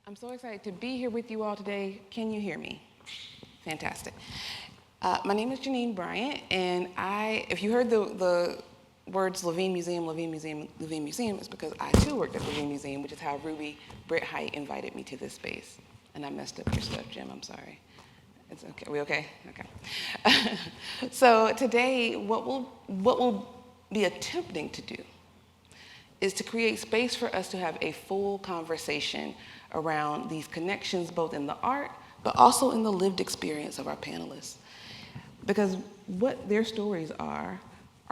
I'm so excited to be here with you all today. Can you hear me? Fantastic. My name is Janine Bryant, and if you heard the words Levine Museum, Levine Museum, Levine Museum, it's because I too worked at Levine Museum, which is how Ruby Britt Height invited me to this space. And I messed up your stuff, Jim, I'm sorry. It's okay, are we okay? Okay. So today, what we'll be attempting to do is to create space for us to have a full conversation around these connections, both in the art, but also in the lived experience of our panelists. Because what their stories are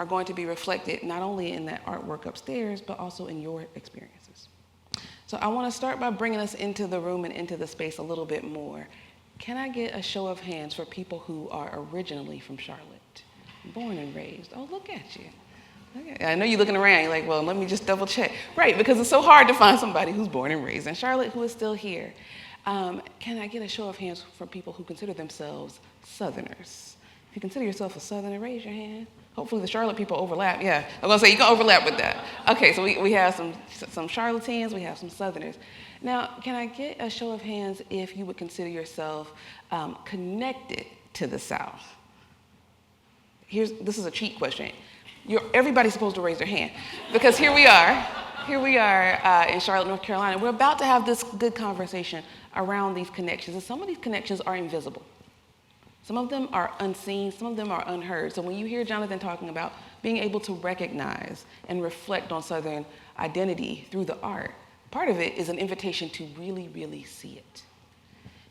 going to be reflected not only in that artwork upstairs, but also in your experiences. So I want to start by bringing us into the room and into the space a little bit more. Can I get a show of hands for people who are originally from Charlotte, born and raised? Oh, look at you. Okay. I know you're looking around, you're like, well, let me just double check. Right, because it's so hard to find somebody who's born and raised in Charlotte who is still here. Can I get a show of hands for people who consider themselves Southerners? If you consider yourself a Southerner, raise your hand. Hopefully the Charlotte people overlap. Yeah, I'm gonna say you can overlap with that. Okay, so we have some Charlotteans, we have some Southerners. Now, can I get a show of hands if you would consider yourself connected to the South? This is a cheat question. Everybody's supposed to raise their hand because here we are in Charlotte, North Carolina. We're about to have this good conversation around these connections, and some of these connections are invisible. Some of them are unseen, some of them are unheard. So when you hear Jonathan talking about being able to recognize and reflect on Southern identity through the art, part of it is an invitation to really, really see it.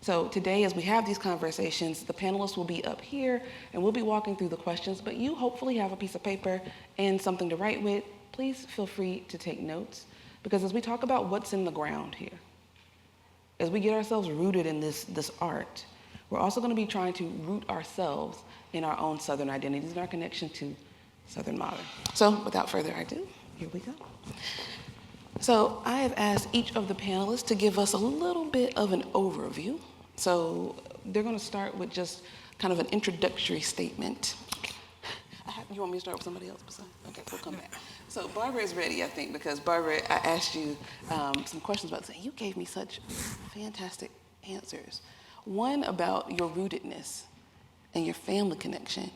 So today, as we have these conversations, the panelists will be up here and we'll be walking through the questions, but you hopefully have a piece of paper and something to write with. Please feel free to take notes, because as we talk about what's in the ground here, as we get ourselves rooted in this art, we're also going to be trying to root ourselves in our own Southern identities and our connection to Southern modern. So without further ado, here we go. So I have asked each of the panelists to give us a little bit of an overview. So they're going to start with just kind of an introductory statement. You want me to start with somebody else besides? Okay, we'll come back. So Barbara is ready, I think, because Barbara, I asked you some questions about this, and you gave me such fantastic answers. One about your rootedness and your family connection,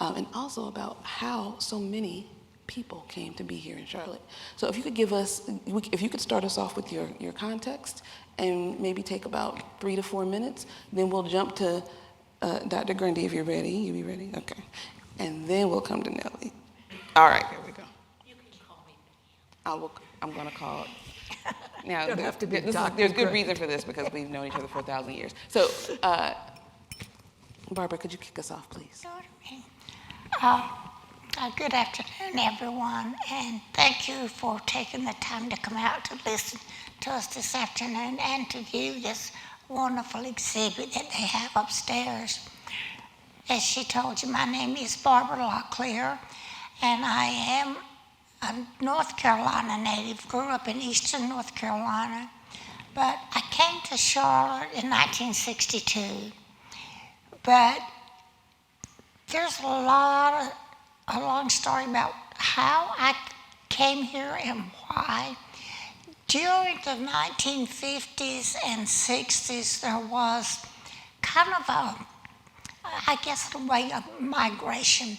and also about how so many people came to be here in Charlotte. So if you could start us off with your context and maybe take about 3 to 4 minutes, then we'll jump to Dr. Grundy if you're ready. You be ready? Okay. And then we'll come to Nellie. All right, here we go. You can call me. I'm going to call it. Now, There's good reason for this because we've known each other for 1,000 years. So, Barbara, could you kick us off, please? Good afternoon, everyone, and thank you for taking the time to come out to listen to us this afternoon and to view this wonderful exhibit that they have upstairs. As she told you, my name is Barbara Laclair, and I am a North Carolina native, grew up in eastern North Carolina, but I came to Charlotte in 1962. But there's a long story about how I came here and why. During the 1950s and 60s, there was kind of a way of migration.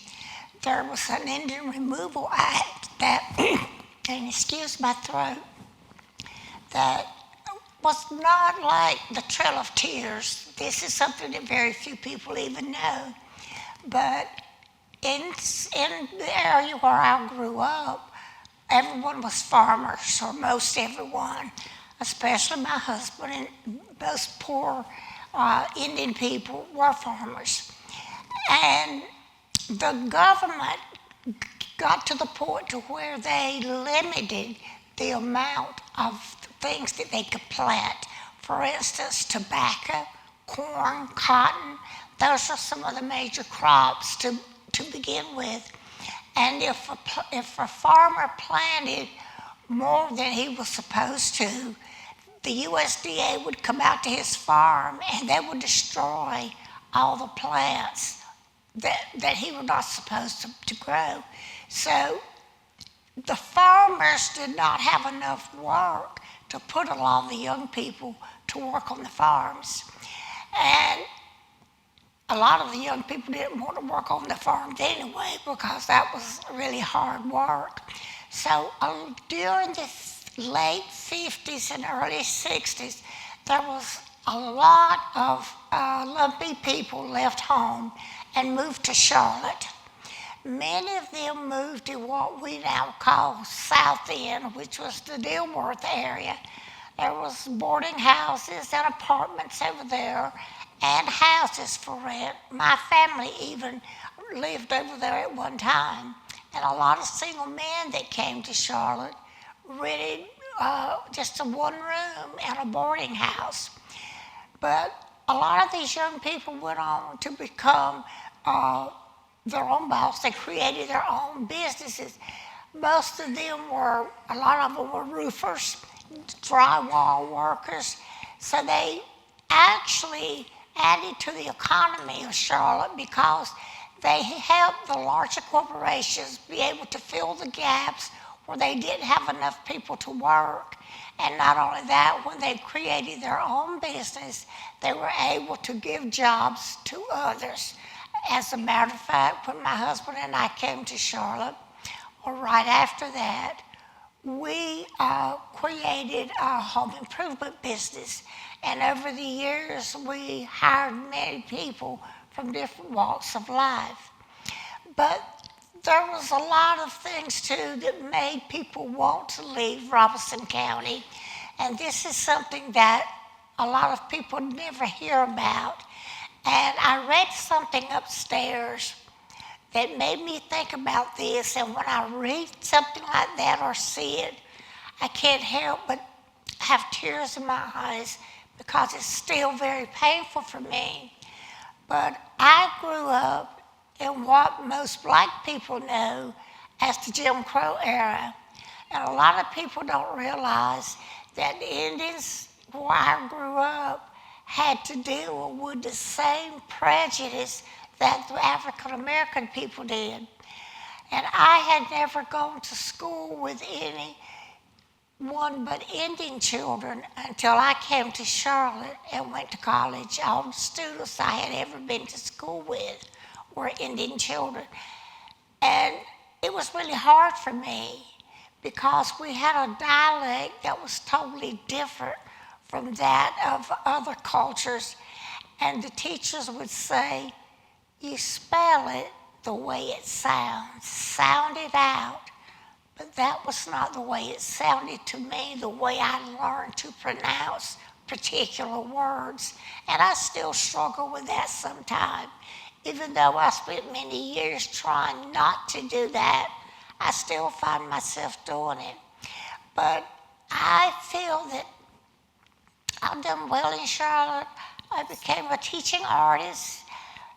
There was an Indian Removal Act that, and excuse my throat, that was not like the Trail of Tears. This is something that very few people even know. But in the area where I grew up, everyone was farmers, or most everyone, especially my husband, and most poor Indian people were farmers. And the government got to the point to where they limited the amount of things that they could plant. For instance, tobacco, corn, cotton, those are some of the major crops to begin with. And if a farmer planted more than he was supposed to, the USDA would come out to his farm and they would destroy all the plants that he was not supposed to grow. So the farmers did not have enough work to put a lot of the young people to work on the farms. And a lot of the young people didn't want to work on the farms anyway because that was really hard work. So during the late 50s and early 60s, there was a lot of lumpy people left home and moved to Charlotte. Many of them moved to what we now call South End, which was the Dilworth area. There was boarding houses and apartments over there and houses for rent. My family even lived over there at one time. And a lot of single men that came to Charlotte rented just a one room and a boarding house. But a lot of these young people went on to become their own boss. They created their own businesses. Most of them were, a lot of them were roofers, drywall workers. So they actually added to the economy of Charlotte because they helped the larger corporations be able to fill the gaps where they didn't have enough people to work. And not only that, when they created their own business, they were able to give jobs to others. As a matter of fact, when my husband and I came to Charlotte, or right after that, we created a home improvement business. And over the years, we hired many people from different walks of life. But there was a lot of things too that made people want to leave Robeson County. And this is something that a lot of people never hear about. And I read something upstairs that made me think about this. And when I read something like that or see it, I can't help but have tears in my eyes because it's still very painful for me. But I grew up in what most black people know as the Jim Crow era. And a lot of people don't realize that the Indians where I grew up had to deal with the same prejudice that the African American people did. And I had never gone to school with anyone but Indian children until I came to Charlotte and went to college. All the students I had ever been to school with were Indian children. And it was really hard for me because we had a dialect that was totally different from that of other cultures. And the teachers would say, you spell it the way it sounds, sound it out. But that was not the way it sounded to me, the way I learned to pronounce particular words. And I still struggle with that sometimes. Even though I spent many years trying not to do that, I still find myself doing it. But I feel that I've done well in Charlotte. I became a teaching artist.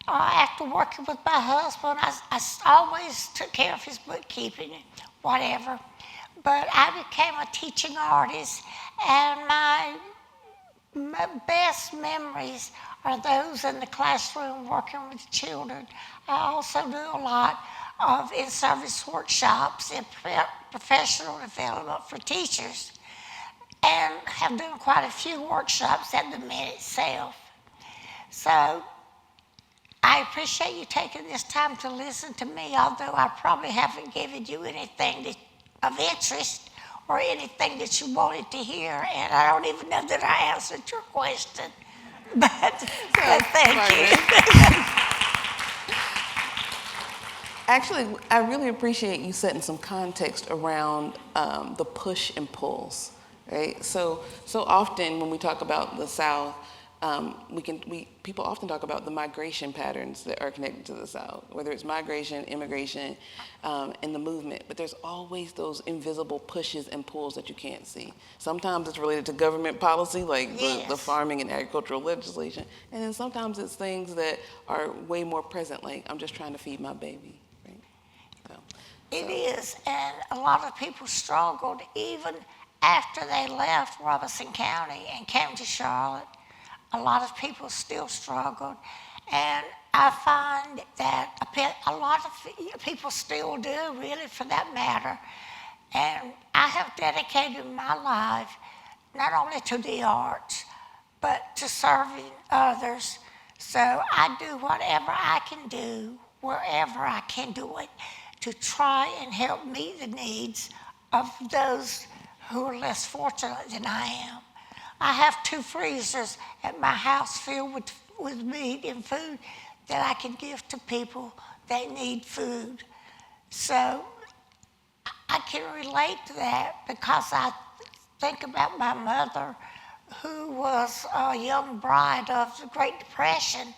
After working with my husband, I always took care of his bookkeeping and whatever. But I became a teaching artist, and my best memories are those in the classroom working with children. I also do a lot of in-service workshops and professional development for teachers, and have done quite a few workshops at the Mint itself. So I appreciate you taking this time to listen to me, although I probably haven't given you anything of interest or anything that you wanted to hear, and I don't even know that I answered your question. But thank you. Actually, I really appreciate you setting some context around the push and pulls, right? So often when we talk about the South, people often talk about the migration patterns that are connected to the South, whether it's migration, immigration, and the movement. But there's always those invisible pushes and pulls that you can't see. Sometimes it's related to government policy, like the farming and agricultural legislation. And then sometimes it's things that are way more present, like I'm just trying to feed my baby. Right? It is, and a lot of people struggled even after they left Robeson County and came to Charlotte. A lot of people still struggled, and I find that a lot of people still do, really, for that matter. And I have dedicated my life not only to the arts, but to serving others. So I do whatever I can do, wherever I can do it, to try and help meet the needs of those who are less fortunate than I am. I have 2 freezers at my house filled with meat and food that I can give to people that need food. So I can relate to that because I think about my mother, who was a young bride of the Great Depression,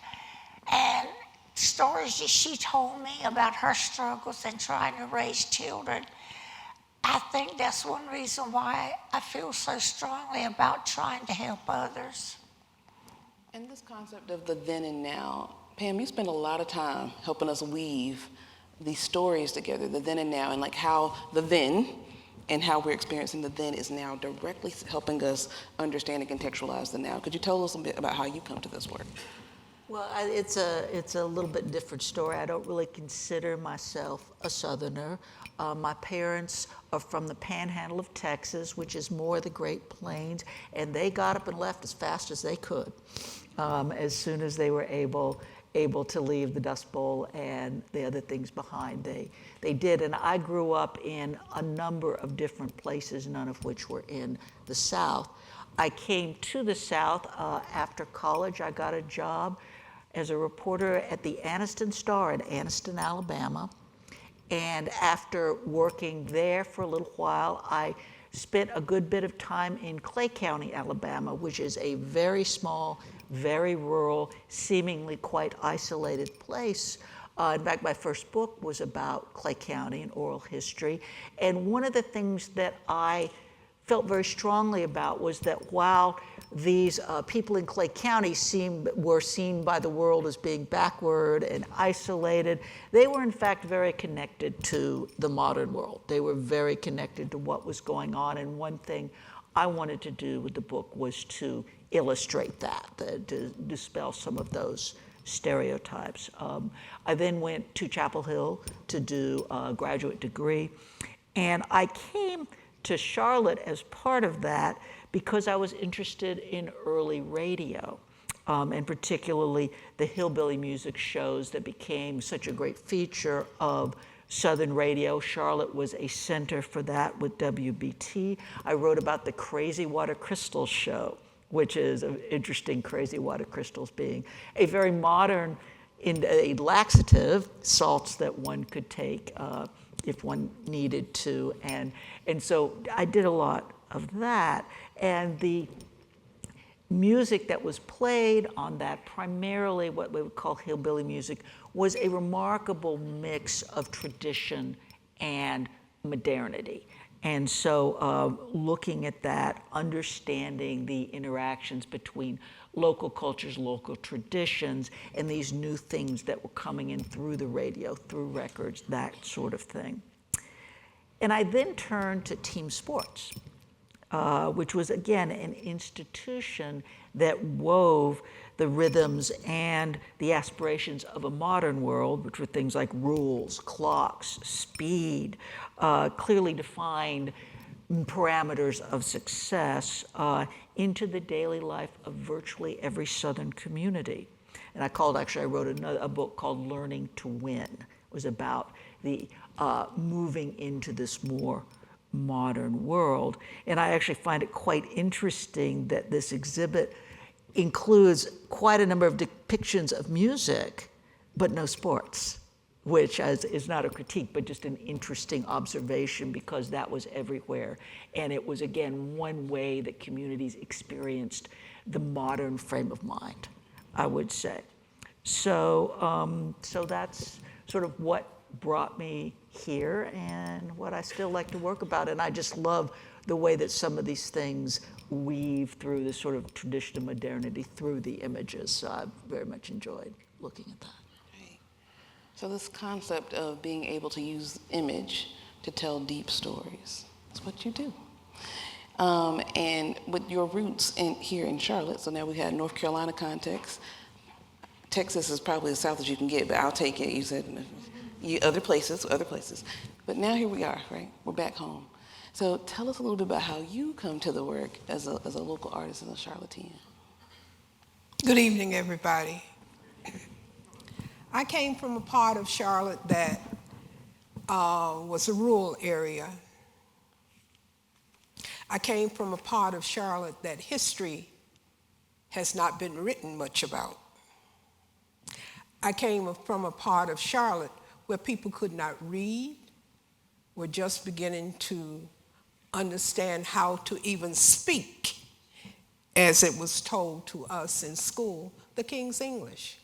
and stories that she told me about her struggles in trying to raise children. I think that's one reason why I feel so strongly about trying to help others. And this concept of the then and now, Pam, you spend a lot of time helping us weave these stories together, the then and now, and like how the then and how we're experiencing the then is now directly helping us understand and contextualize the now. Could you tell us a bit about how you come to this work? Well, it's a little bit different story. I don't really consider myself a Southerner. My parents are from the Panhandle of Texas, which is more the Great Plains, and they got up and left as fast as they could, as soon as they were able to leave the Dust Bowl and the other things behind. They did, and I grew up in a number of different places, none of which were in the South. I came to the South after college. I got a job as a reporter at the Anniston Star in Anniston, Alabama. And after working there for a little while, I spent a good bit of time in Clay County, Alabama, which is a very small, very rural, seemingly quite isolated place. In fact, my first book was about Clay County and oral history. And one of the things that I felt very strongly about was that while these people in Clay County were seen by the world as being backward and isolated, they were in fact very connected to the modern world. They were very connected to what was going on, and one thing I wanted to do with the book was to illustrate that, to dispel some of those stereotypes. I then went to Chapel Hill to do a graduate degree, and I came to Charlotte as part of that because I was interested in early radio, and particularly the hillbilly music shows that became such a great feature of Southern radio. Charlotte was a center for that with WBT. I wrote about the Crazy Water Crystals show, which is interesting, Crazy Water Crystals being a very modern a laxative, salts that one could take if one needed to. And so I did a lot of that. And the music that was played on that, primarily what we would call hillbilly music, was a remarkable mix of tradition and modernity. And so looking at that, understanding the interactions between local cultures, local traditions, and these new things that were coming in through the radio, through records, that sort of thing. And I then turned to team sports, which was, again, an institution that wove the rhythms and the aspirations of a modern world, which were things like rules, clocks, speed, clearly defined parameters of success into the daily life of virtually every Southern community. And I wrote a book called Learning to Win. It was about the moving into this more modern world. And I actually find it quite interesting that this exhibit includes quite a number of depictions of music, but no sports, which is not a critique, but just an interesting observation because that was everywhere. And it was, again, one way that communities experienced the modern frame of mind, I would say. So, so that's sort of what brought me here and what I still like to work about. And I just love the way that some of these things weave through this sort of tradition of modernity through the images. So I very much enjoyed looking at that. Right. So this concept of being able to use image to tell deep stories, that's what you do. And with your roots here in Charlotte, so now we had North Carolina context. Texas is probably as south as you can get, but I'll take it. You said other places. But now here we are, right? We're back home. So tell us a little bit about how you come to the work as a local artist and a Charlottean. Good evening, everybody. I came from a part of Charlotte that was a rural area. I came from a part of Charlotte that history has not been written much about. I came from a part of Charlotte where people could not read, were just beginning to understand how to even speak, as it was told to us in school, the King's English.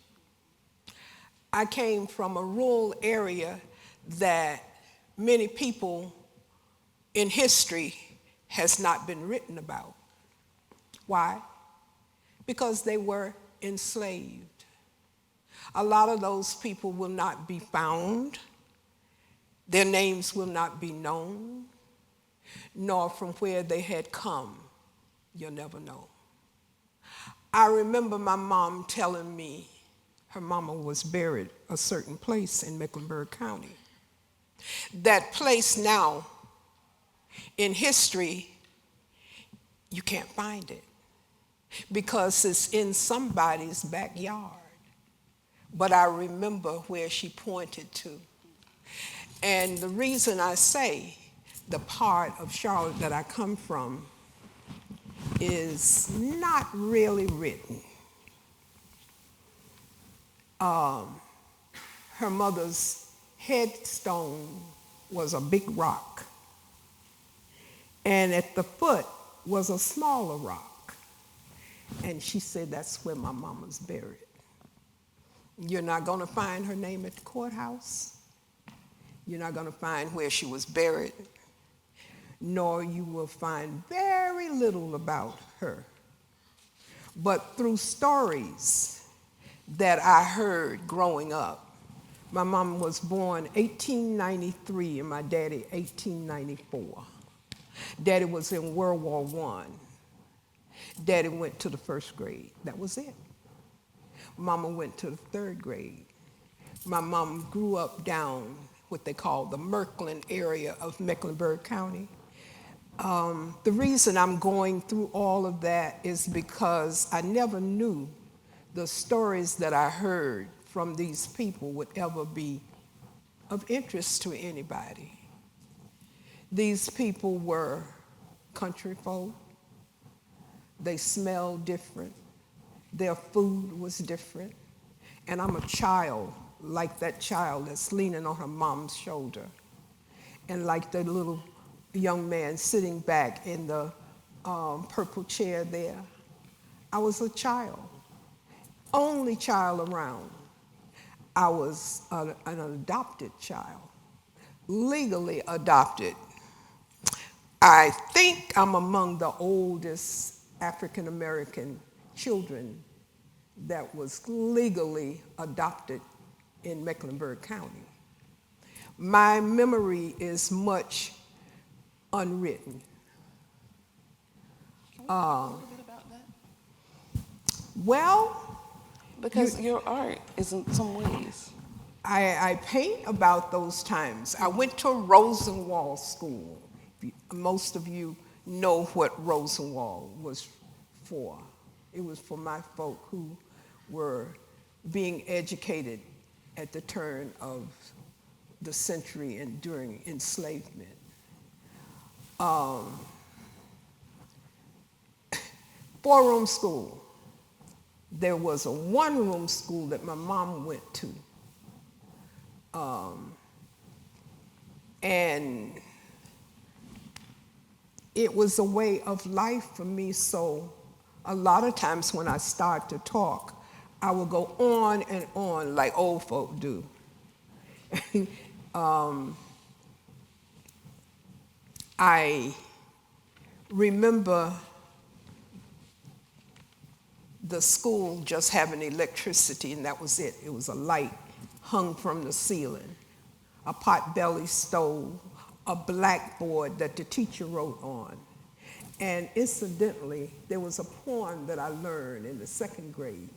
I came from a rural area that many people in history has not been written about. Why? Because they were enslaved. A lot of those people will not be found. Their names will not be known, nor from where they had come. You'll never know. I remember my mom telling me her mama was buried a certain place in Mecklenburg County. That place now, in history, you can't find it because it's in somebody's backyard. But I remember where she pointed to. And the reason I say the part of Charlotte that I come from is not really written. Her mother's headstone was a big rock, and at the foot was a smaller rock. And she said that's where my mama's buried. You're not going to find her name at the courthouse. You're not going to find where she was buried, nor you will find very little about her. But through stories that I heard growing up, my mom was born 1893 and my daddy 1894. Daddy was in World War I. Daddy went to the first grade. That was it. Mama went to the third grade. My mom grew up down what they call the Merkland area of Mecklenburg County. The reason I'm going through all of that is because I never knew the stories that I heard from these people would ever be of interest to anybody. These people were country folk. They smelled different. Their food was different. And I'm a child, like that child that's leaning on her mom's shoulder, and like the little young man sitting back in the purple chair there. I was a child, only child around. I was an adopted child, legally adopted. I think I'm among the oldest African American children that was legally adopted in Mecklenburg County. My memory is much unwritten. Can we talk a little bit about that? Well, Because your art is in some ways. I paint about those times. I went to Rosenwald School. Most of you know what Rosenwald was for. It was for my folk who were being educated at the turn of the century and during enslavement. Four-room school. There was a one-room school that my mom went to. And it was a way of life for me, so a lot of times when I start to talk, I will go on and on like old folk do. I remember the school just having electricity, and that was it. It was a light hung from the ceiling, a pot-belly stove, a blackboard that the teacher wrote on. And incidentally, there was a poem that I learned in the second grade.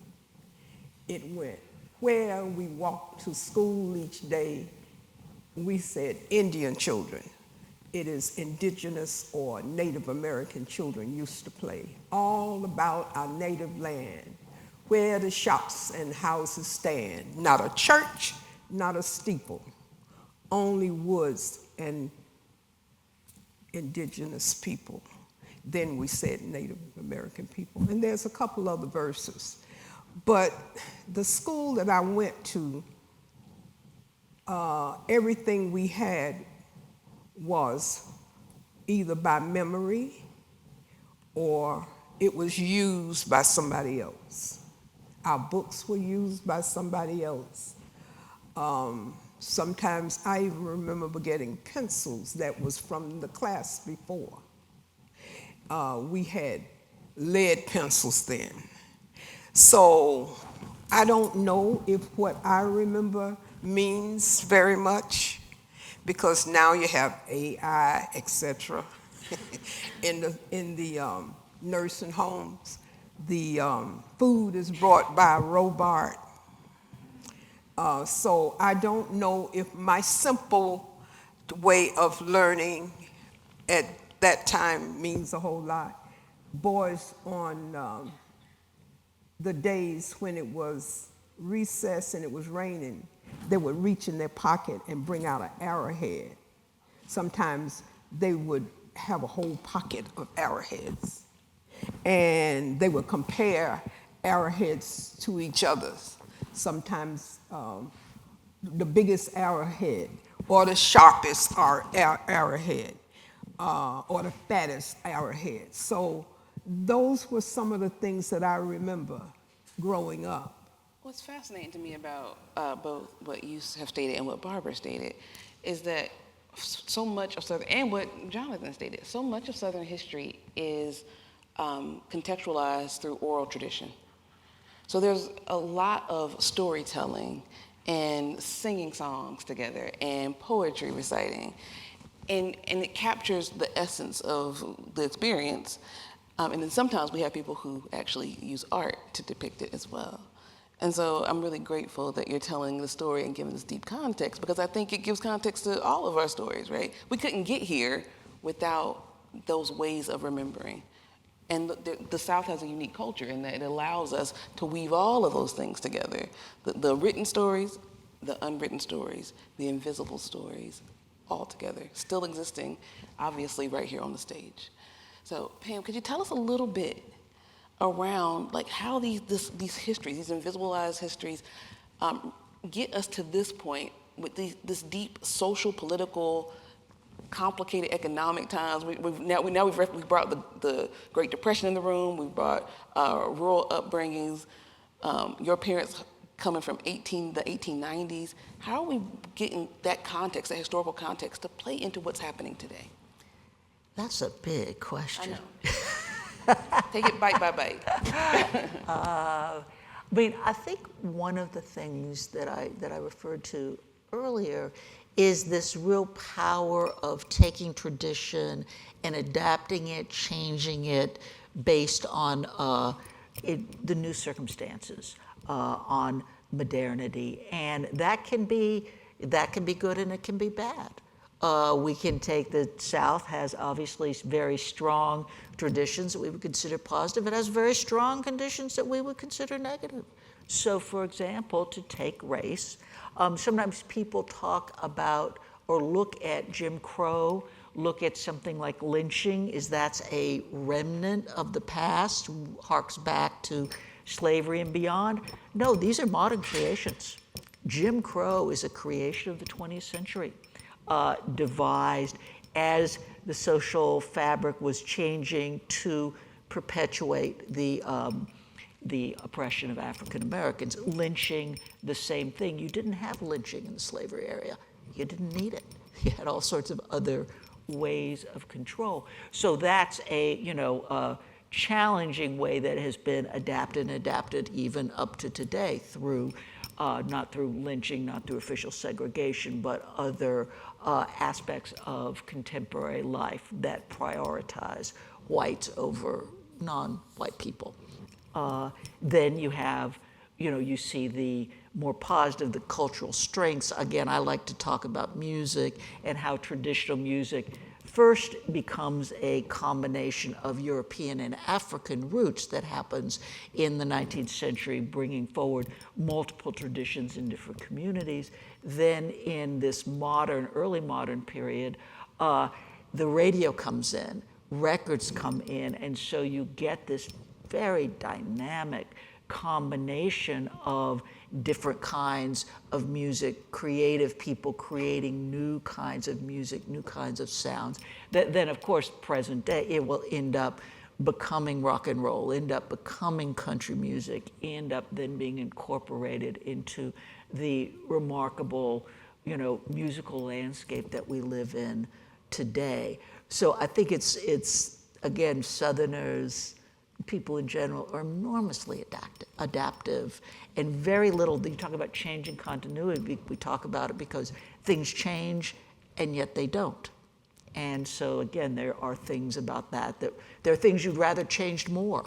It went, where we walked to school each day, we said Indian children. It is indigenous or Native American children used to play, all about our native land, where the shops and houses stand. Not a church, not a steeple, only woods and indigenous people. Then we said Native American people. And there's a couple other verses. But the school that I went to, everything we had was either by memory or it was used by somebody else. Our books were used by somebody else. Sometimes I even remember getting pencils that was from the class before. We had lead pencils then. So I don't know if what I remember means very much, because now you have AI, etc. in the nursing homes. The food is brought by a robot. So I don't know if my simple way of learning at that time means a whole lot. Boys on the days when it was recess and it was raining, they would reach in their pocket and bring out an arrowhead. Sometimes they would have a whole pocket of arrowheads, and they would compare arrowheads to each other. Sometimes the biggest arrowhead or the sharpest arrowhead or the fattest arrowhead. So those were some of the things that I remember growing up. What's fascinating to me about both what you have stated and what Barbara stated is that so much of Southern, and what Jonathan stated, so much of Southern history is contextualized through oral tradition. So there's a lot of storytelling and singing songs together and poetry reciting, and it captures the essence of the experience. And then sometimes we have people who actually use art to depict it as well. And so I'm really grateful that you're telling the story and giving this deep context, because I think it gives context to all of our stories, right? We couldn't get here without those ways of remembering. And the South has a unique culture in that it allows us to weave all of those things together. The written stories, the unwritten stories, the invisible stories, all together, still existing, obviously, right here on the stage. So Pam, could you tell us a little bit around like how these histories, these invisibilized histories, get us to this point with this deep social, political, complicated economic times. We've brought the Great Depression in the room. We've brought rural upbringings. Your parents coming from the 1890s. How are we getting that context, that historical context, to play into what's happening today? That's a big question. I know. Take it bite by bite. I mean, I think one of the things that I referred to earlier is this real power of taking tradition and adapting it, changing it based on the new circumstances, on modernity, and that can be good and it can be bad. We can take the South has obviously very strong traditions that we would consider positive. It has very strong conditions that we would consider negative. So, for example, to take race, sometimes people talk about or look at Jim Crow, look at something like lynching, is that's a remnant of the past, harks back to slavery and beyond. No, these are modern creations. Jim Crow is a creation of the 20th century. Devised as the social fabric was changing to perpetuate the oppression of African Americans. Lynching, the same thing. You didn't have lynching in the slavery area. You didn't need it. You had all sorts of other ways of control. So that's a challenging way that has been adapted even up to today through not through lynching, not through official segregation, but other aspects of contemporary life that prioritize whites over non-white people. Then you have, you see the more positive, the cultural strengths. Again, I like to talk about music and how traditional music first becomes a combination of European and African roots that happens in the 19th century, bringing forward multiple traditions in different communities. Then in this modern, early modern period, the radio comes in, records come in, and so you get this very dynamic combination of different kinds of music, creative people creating new kinds of music, new kinds of sounds. That then, of course, present day, it will end up becoming rock and roll, end up becoming country music, end up then being incorporated into the remarkable, musical landscape that we live in today. So I think it's again, Southerners, people in general, are enormously adaptive, and very little, you talk about changing continuity, we talk about it because things change and yet they don't. And so again, there are things about that there are things you'd rather changed more.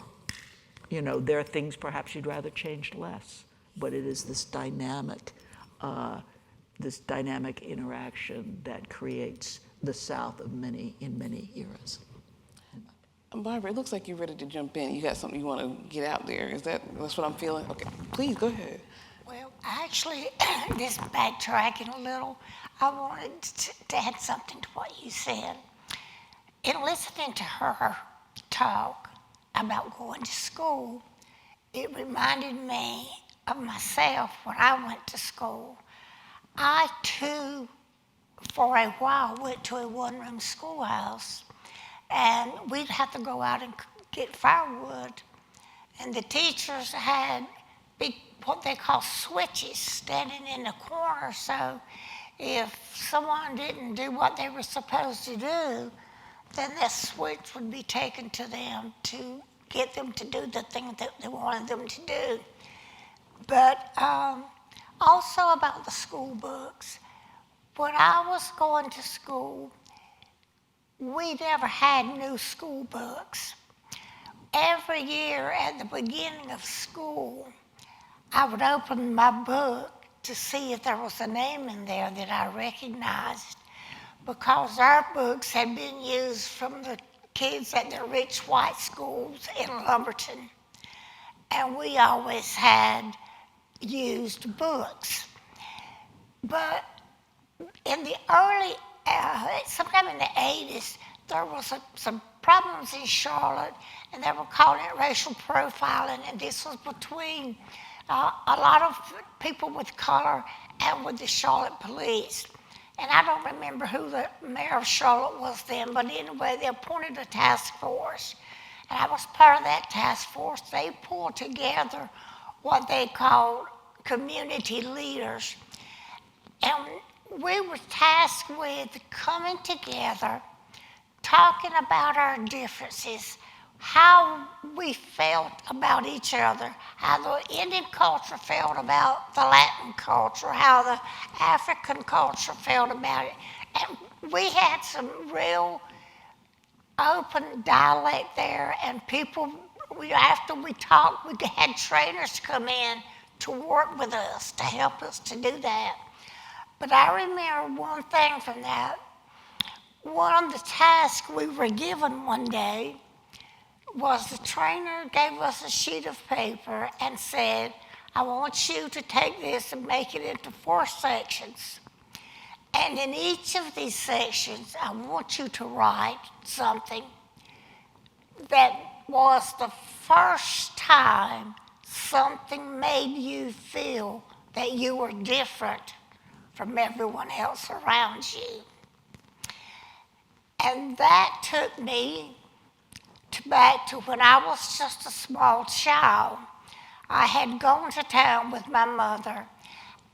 There are things perhaps you'd rather changed less, but it is this dynamic interaction that creates the South in many eras. Barbara, it looks like you're ready to jump in. You got something you want to get out there. That's what I'm feeling? Okay, please go ahead. Well, actually, just backtracking a little, I wanted to add something to what you said. In listening to her talk about going to school, it reminded me of myself when I went to school. I, too, for a while, went to a one-room schoolhouse. And we'd have to go out and get firewood. And the teachers had what they call switches standing in the corner. So if someone didn't do what they were supposed to do, then that switch would be taken to them to get them to do the thing that they wanted them to do. But also about the school books. When I was going to school, we never had new school books. Every year at the beginning of school, I would open my book to see if there was a name in there that I recognized, because our books had been used from the kids at the rich white schools in Lumberton. And we always had used books. But in the early sometime in the 80s, there was some problems in Charlotte, and they were calling it racial profiling, and this was between a lot of people with color and with the Charlotte police. And I don't remember who the mayor of Charlotte was then, but anyway, they appointed a task force, and I was part of that task force. They pulled together what they called community leaders, and we were tasked with coming together, talking about our differences, how we felt about each other, how the Indian culture felt about the Latin culture, how the African culture felt about it. And we had some real open dialect there, and people, after we talked, we had trainers come in to work with us, to help us to do that. But I remember one thing from that. One of the tasks we were given one day was the trainer gave us a sheet of paper and said, I want you to take this and make it into 4 sections. And in each of these sections, I want you to write something that was the first time something made you feel that you were different from everyone else around you. And that took me back to when I was just a small child. I had gone to town with my mother,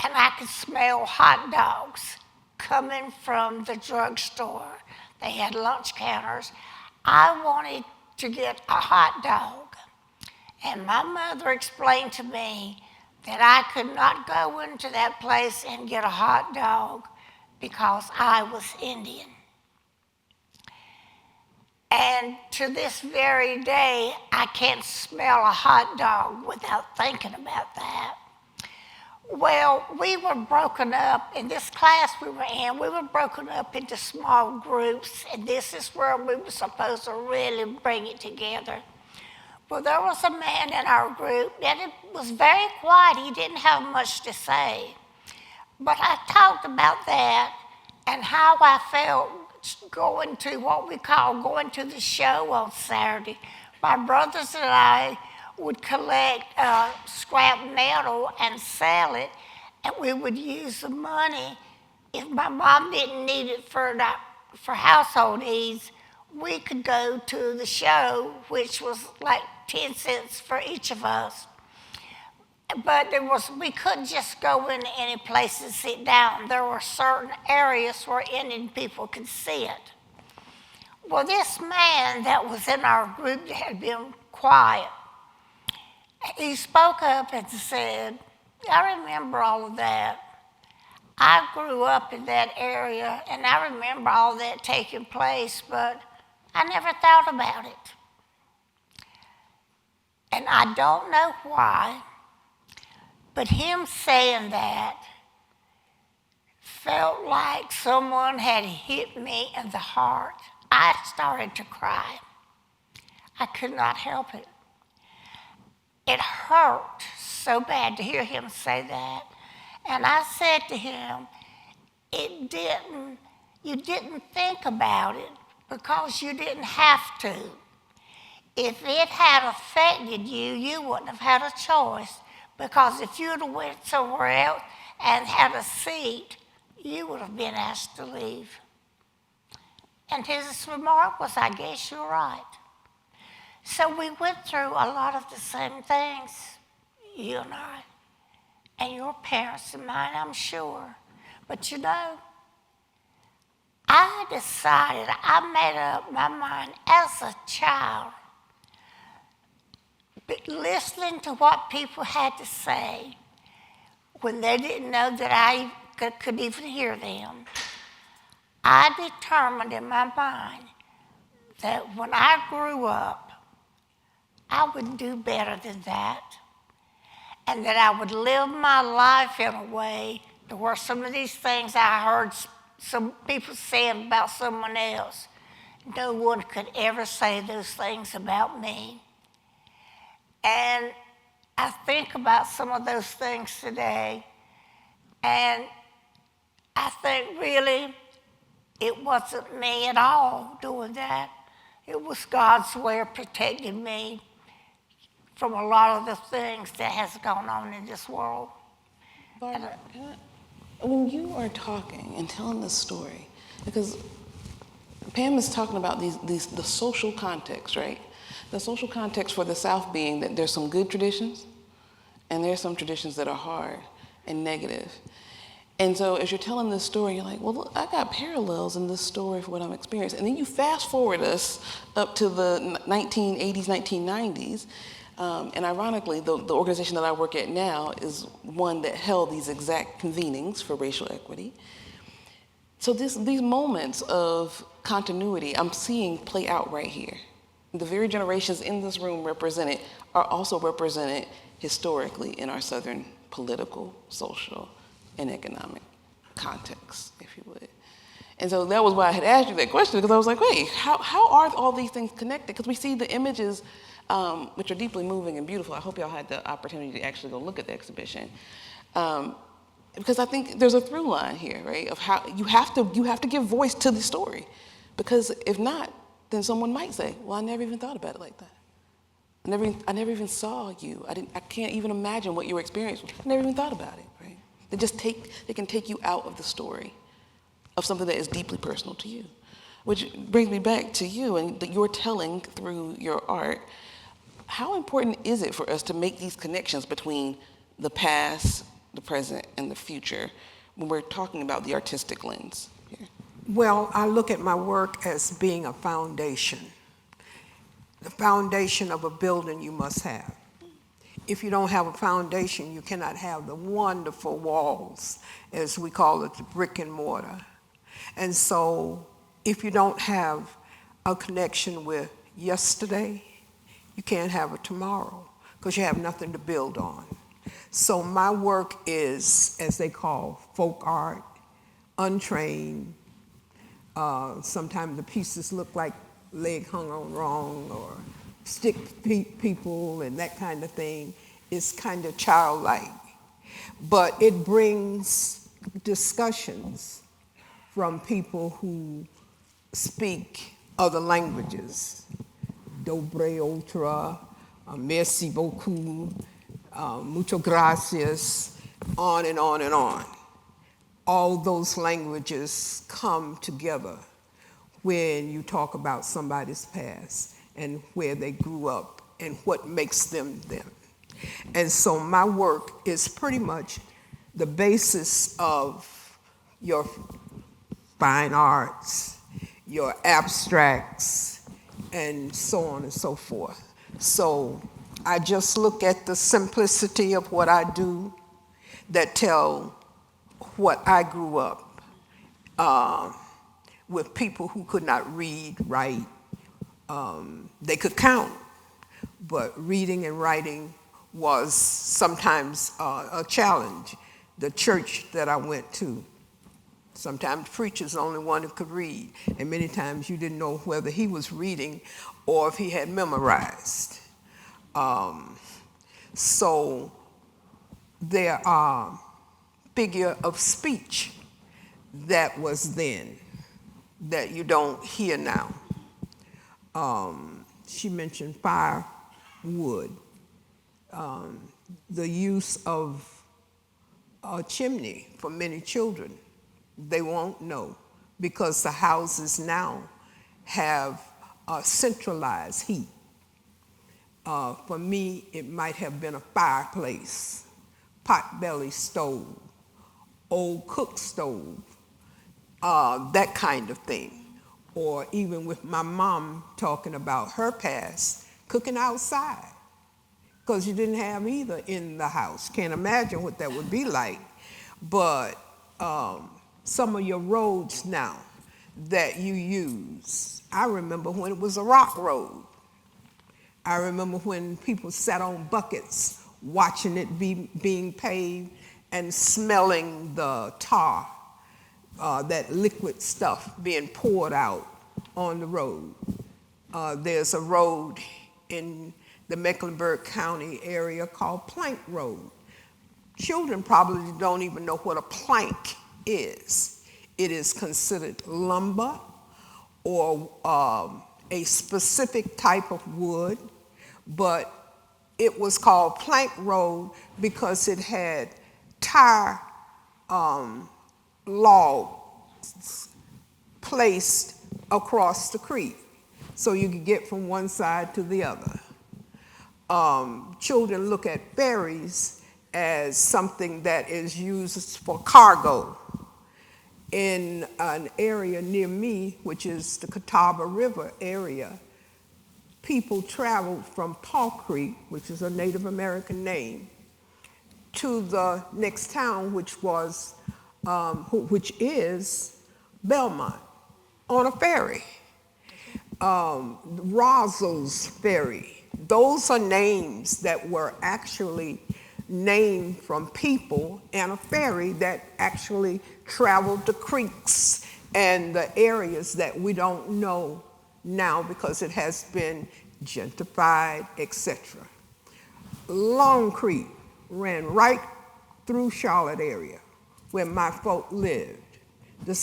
and I could smell hot dogs coming from the drugstore. They had lunch counters. I wanted to get a hot dog. And my mother explained to me that I could not go into that place and get a hot dog because I was Indian. And to this very day, I can't smell a hot dog without thinking about that. Well, we were broken up in this class we were in. We were broken up into small groups, and this is where we were supposed to really bring it together. Well, there was a man in our group that was very quiet. He didn't have much to say. But I talked about that and how I felt going to what we call going to the show on Saturday. My brothers and I would collect scrap metal and sell it, and we would use the money. If my mom didn't need it for household needs, we could go to the show, which was like 10 cents for each of us. But we couldn't just go in any place and sit down. There were certain areas where Indian people could sit. Well, this man that was in our group that had been quiet, he spoke up and said, I remember all of that. I grew up in that area, and I remember all that taking place, but I never thought about it. And I don't know why, but him saying that felt like someone had hit me in the heart. I started to cry. I could not help it. It hurt so bad to hear him say that. And I said to him, you didn't think about it because you didn't have to. If it had affected you, you wouldn't have had a choice, because if you'd have went somewhere else and had a seat, you would have been asked to leave. And his remark was, I guess you're right. So we went through a lot of the same things, you and I, and your parents and mine, I'm sure. But you know, I decided, I made up my mind as a child, but listening to what people had to say when they didn't know that I could even hear them, I determined in my mind that when I grew up, I would do better than that, and that I would live my life in a way to where some of these things I heard some people saying about someone else, no one could ever say those things about me. And I think about some of those things today, and I think really it wasn't me at all doing that. It was God's way of protecting me from a lot of the things that has gone on in this world. Barbara, when you are talking and telling this story, because Pam is talking about the social context, right? The social context for the South being that there's some good traditions and there's some traditions that are hard and negative. And so as you're telling this story, you're like, well, look, I got parallels in this story for what I'm experiencing. And then you fast forward us up to the 1980s, 1990s. And ironically, the organization that I work at now is one that held these exact convenings for racial equity. So these moments of continuity I'm seeing play out right here. The very generations in this room represented are also represented historically in our Southern political, social, and economic context, if you would. And so that was why I had asked you that question, because I was like, wait, how are all these things connected? Because we see the images, which are deeply moving and beautiful. I hope y'all had the opportunity to actually go look at the exhibition. Because I think there's a through line here, right, of how you have to give voice to the story. Because if not, then someone might say, well, I never even thought about it like that. I never even saw you. I can't even imagine what your experience was. I never even thought about it, right? They can take you out of the story of something that is deeply personal to you. Which brings me back to you and that you're telling through your art. How important is it for us to make these connections between the past, the present, and the future when we're talking about the artistic lens here? Well, I look at my work as being a foundation. The foundation of a building you must have. If you don't have a foundation, you cannot have the wonderful walls, as we call it, the brick and mortar. And so if you don't have a connection with yesterday, you can't have a tomorrow, because you have nothing to build on. So my work is, as they call, folk art, untrained. Sometimes the pieces look like leg hung on wrong or stick people and that kind of thing. It's kind of childlike. But it brings discussions from people who speak other languages. Dobre otra, merci beaucoup, muchas gracias, on and on and on. All those languages come together when you talk about somebody's past and where they grew up and what makes them them. And so my work is pretty much the basis of your fine arts, your abstracts, and so on and so forth. So I just look at the simplicity of what I do that tell what I grew up with people who could not read, write. They could count, but reading and writing was sometimes a challenge. The church that I went to, sometimes the preacher's the only one who could read, and many times you didn't know whether he was reading or if he had memorized. So there are figure of speech that was then that you don't hear now. She mentioned firewood, the use of a chimney for many children. They won't know because the houses now have centralized heat. For me, it might have been a fireplace, potbelly stove, old cook stove, that kind of thing. Or even with my mom talking about her past, cooking outside, because you didn't have either in the house. Can't imagine what that would be like. But some of your roads now that you use, I remember when it was a rock road. I remember when people sat on buckets watching it being paved and smelling the tar, that liquid stuff being poured out on the road. There's a road in the Mecklenburg County area called Plank Road. Children probably don't even know what a plank is. It is considered lumber or a specific type of wood, but it was called Plank Road because it had tire logs placed across the creek so you could get from one side to the other. Children look at ferries as something that is used for cargo. In an area near me, which is the Catawba River area, people traveled from Paw Creek, which is a Native American name, to the next town, which is Belmont, on a ferry. Rozzle's Ferry. Those are names that were actually named from people and a ferry that actually traveled the creeks and the areas that we don't know now because it has been gentrified, etc. Long Creek ran right through Charlotte area where my folk lived. The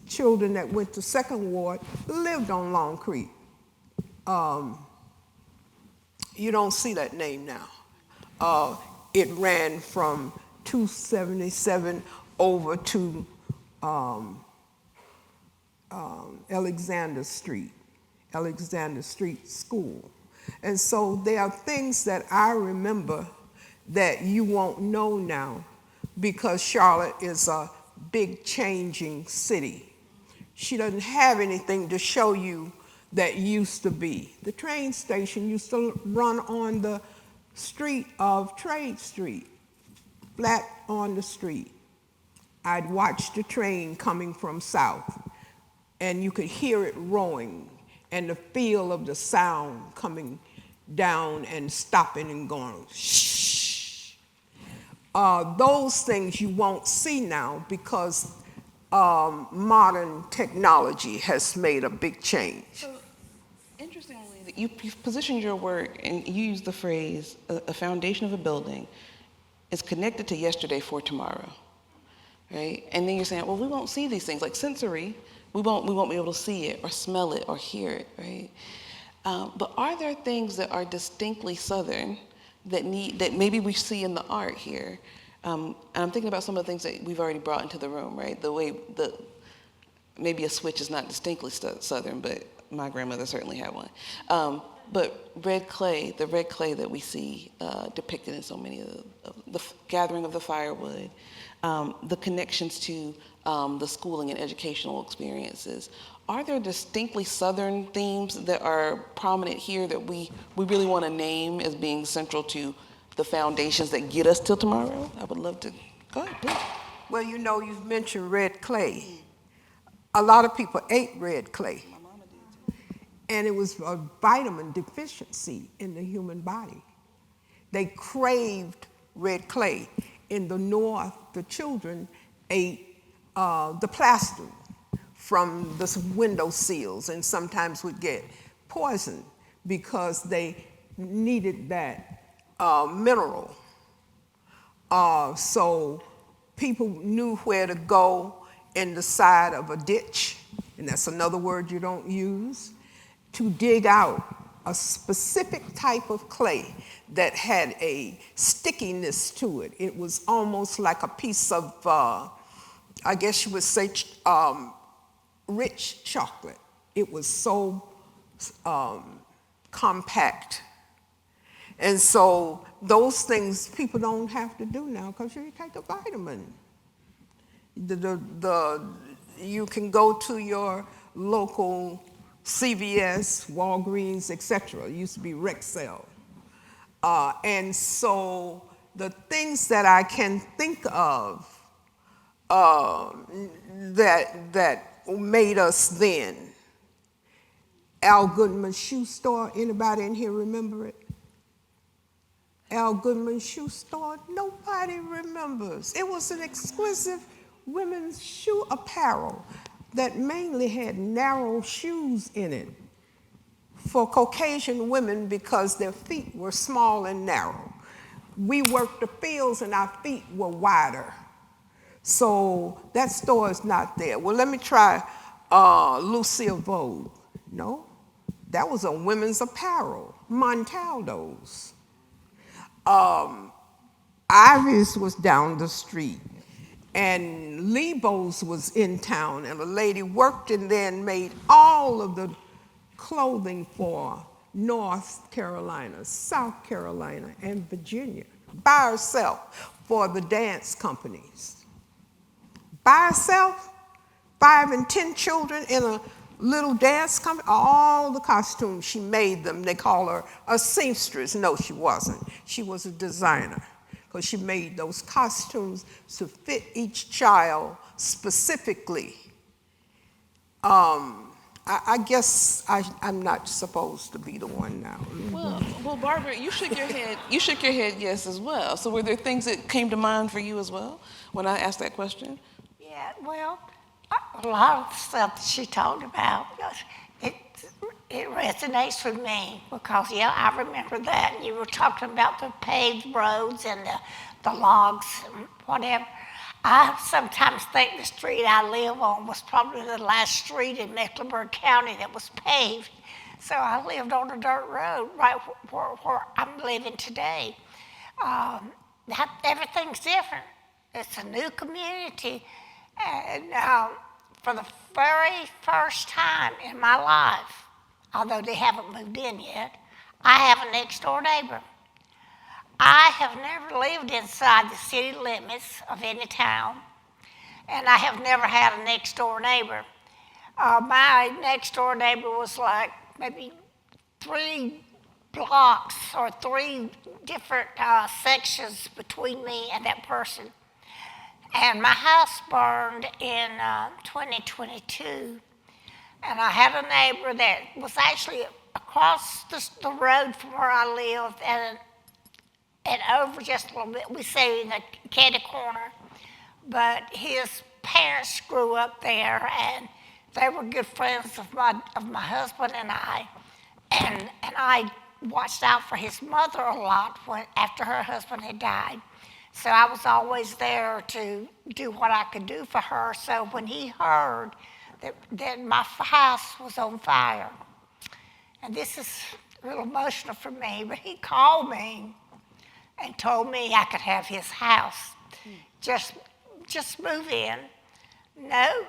children that went to Second Ward lived on Long Creek. You don't see that name now. It ran from 277 over to Alexander Street School. And so there are things that I remember that you won't know now because Charlotte is a big changing city. She doesn't have anything to show you that used to be. The train station used to run on the street of Trade Street, flat on the street. I'd watch the train coming from south, and you could hear it rolling, and the feel of the sound coming down and stopping and going, shh. Those things you won't see now because modern technology has made a big change. So, interestingly, that you've positioned your work and you use the phrase, a foundation of a building is connected to yesterday for tomorrow, right? And then you're saying, well, we won't see these things, like sensory, we won't be able to see it or smell it or hear it, right? But are there things that are distinctly Southern that maybe we see in the art here? And I'm thinking about some of the things that we've already brought into the room, right? The way maybe a switch is not distinctly Southern, but my grandmother certainly had one. But red clay, the red clay that we see depicted in so many of the gathering of the firewood, the connections to the schooling and educational experiences. Are there distinctly Southern themes that are prominent here that we really want to name as being central to the foundations that get us till tomorrow? I would love to. Go ahead, please. Well, you know, you've mentioned red clay. A lot of people ate red clay. My mama did too. And it was a vitamin deficiency in the human body. They craved red clay. In the North, the children ate the plaster from the window sills and sometimes would get poisoned because they needed that mineral. So people knew where to go in the side of a ditch, and that's another word you don't use, to dig out a specific type of clay that had a stickiness to it. It was almost like a piece of, I guess you would say, rich chocolate. It was so compact. And so those things people don't have to do now because you take a vitamin. You can go to your local CVS, Walgreens, etc. It used to be Rexall. And so the things that I can think of that made us then, Al Goodman's shoe store, anybody in here remember it? Al Goodman's shoe store, nobody remembers. It was an exclusive women's shoe apparel that mainly had narrow shoes in it for Caucasian women because their feet were small and narrow. We worked the fields and our feet were wider. So that store is not there. Well, let me try Lucille Vogue. No, that was a women's apparel, Montaldo's. Ivy's was down the street, and Lebo's was in town, and a lady worked in there and made all of the clothing for North Carolina, South Carolina, and Virginia, by herself for the dance companies. By herself, 5 and 10 children in a little dance company, all the costumes, she made them. They call her a seamstress. No, she wasn't. She was a designer because she made those costumes to fit each child specifically. I guess I'm not supposed to be the one now. Well, Barbara, you shook your head. You shook your head yes as well. So were there things that came to mind for you as well when I asked that question? Yeah, well, a lot of the stuff that she talked about, it resonates with me because, yeah, I remember that. You were talking about the paved roads and the logs and whatever. I sometimes think the street I live on was probably the last street in Mecklenburg County that was paved. So I lived on a dirt road right where I'm living today. Everything's different. It's a new community. And for the very first time in my life, although they haven't moved in yet, I have a next door neighbor. I have never lived inside the city limits of any town, and I have never had a next door neighbor. My next door neighbor was like maybe 3 blocks or 3 different sections between me and that person. And my house burned in 2022, and I had a neighbor that was actually across the road from where I lived, and over just a little bit, we say in the candy corner. But his parents grew up there, and they were good friends of my husband and I. And I watched out for his mother a lot after her husband had died. So I was always there to do what I could do for her. So when he heard that my house was on fire, and this is a little emotional for me, but he called me and told me I could have his house. Just move in. No,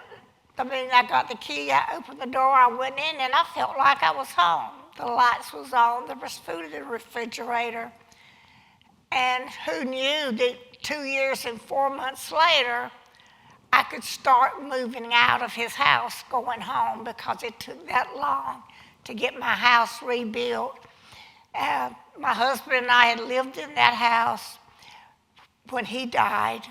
I mean, I got the key, I opened the door, I went in, and I felt like I was home. The lights was on, there was food in the refrigerator. And who knew that 2 years and 4 months later, I could start moving out of his house, going home, because it took that long to get my house rebuilt. My husband and I had lived in that house when he died.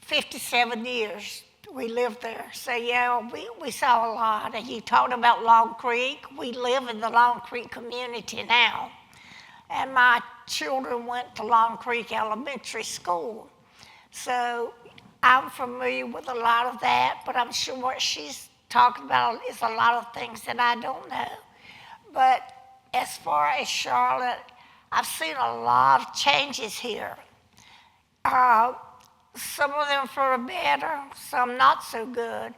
57 years we lived there. So yeah, we saw a lot. And you talked about Long Creek. We live in the Long Creek community now. And my children went to Long Creek Elementary School. So I'm familiar with a lot of that, but I'm sure what she's talking about is a lot of things that I don't know. But as far as Charlotte, I've seen a lot of changes here. Some of them for the better, some not so good.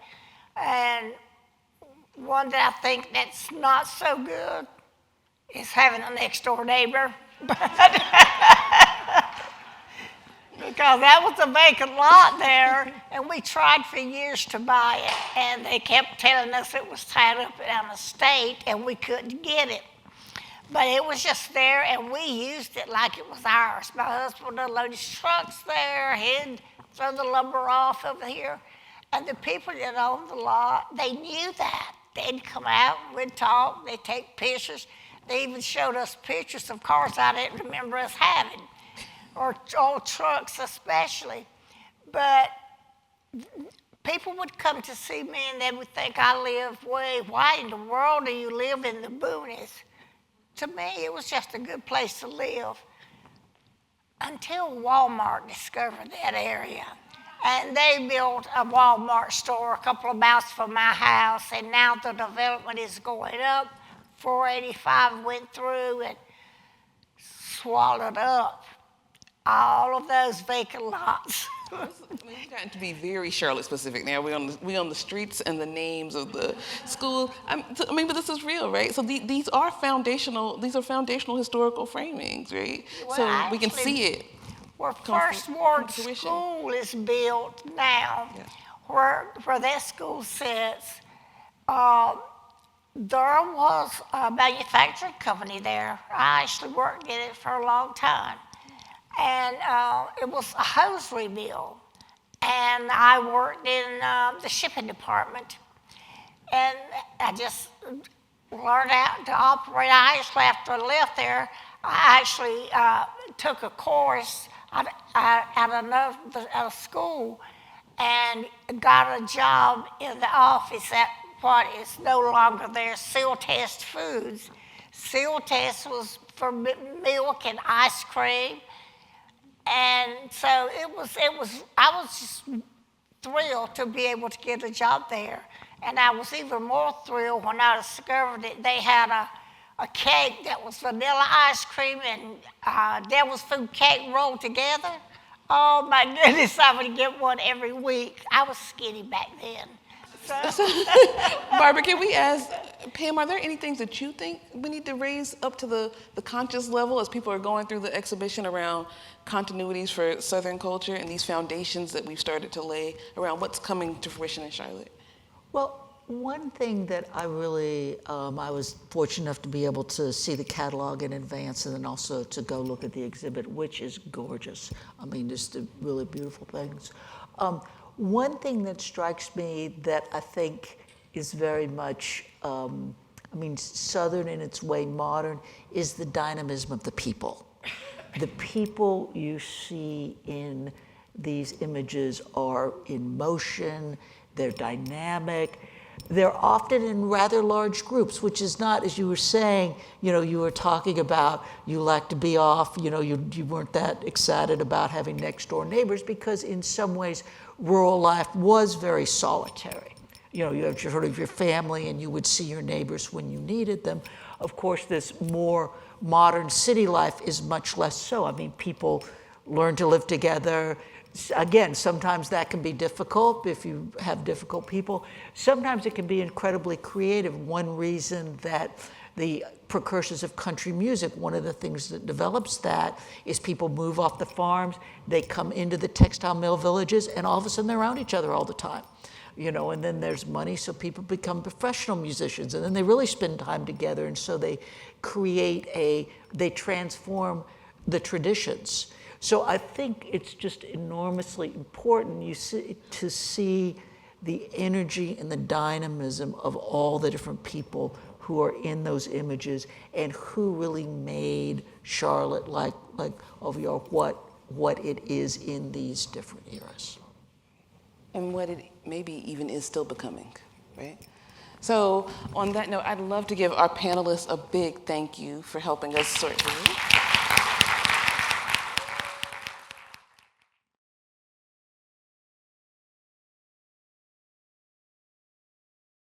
And one that I think that's not so good is having a next door neighbor. Because that was a vacant lot there, and we tried for years to buy it, and they kept telling us it was tied up in a state and we couldn't get it. But it was just there, and we used it like it was ours. My husband would load his trucks there, he'd throw the lumber off over here. And the people that owned the lot, they knew that. They'd come out, we'd talk, they'd take pictures. They even showed us pictures of cars I didn't remember us having, or old trucks especially. But people would come to see me, and they would think I lived why in the world do you live in the boonies? To me, it was just a good place to live until Walmart discovered that area. And they built a Walmart store a couple of miles from my house, and now the development is going up. 485 went through and swallowed up all of those vacant lots. We've gotten to be very Charlotte specific now. We on the streets and the names of the school. But this is real, right? So these are foundational historical framings, right? Well, so we can see it. Where First Ward School is built now, where that school sits, there was a manufacturing company there. I actually worked in it for a long time. And it was a hosiery mill. And I worked in the shipping department. And I just learned how to operate. I actually, after I left there, I actually took a course out of school and got a job in the office at what is no longer there, Seal Test Foods. Seal Test was for milk and ice cream. And so I was just thrilled to be able to get a job there. And I was even more thrilled when I discovered that they had a cake that was vanilla ice cream and devil's food cake rolled together. Oh my goodness, I would get one every week. I was skinny back then. Barbara, can we ask Pam, are there any things that you think we need to raise up to the conscious level as people are going through the exhibition around continuities for Southern culture and these foundations that we've started to lay around what's coming to fruition in Charlotte? Well, one thing that I really, I was fortunate enough to be able to see the catalog in advance and then also to go look at the exhibit, which is gorgeous. I mean, just really beautiful things. One thing that strikes me that I think is very much, Southern in its way, modern, is the dynamism of the people. The people you see in these images are in motion, they're dynamic. they're often in rather large groups, which is not, as you were saying, you were talking about you like to be off, you weren't that excited about having next door neighbors, because in some ways rural life was very solitary. You have sort of your family and you would see your neighbors when you needed them. Of course, this more modern city life is much less so. I mean, people learn to live together. Again, sometimes that can be difficult if you have difficult people. Sometimes it can be incredibly creative. One reason that the precursors of country music, one of the things that develops that is people move off the farms, they come into the textile mill villages, and all of a sudden they're around each other all the time. And then there's money, so people become professional musicians, and then they really spend time together, and so they they transform the traditions. So I think it's just enormously important to see the energy and the dynamism of all the different people who are in those images and who really made Charlotte like OVR what it is in these different eras. And what it maybe even is still becoming, right? So on that note, I'd love to give our panelists a big thank you for helping us sort through.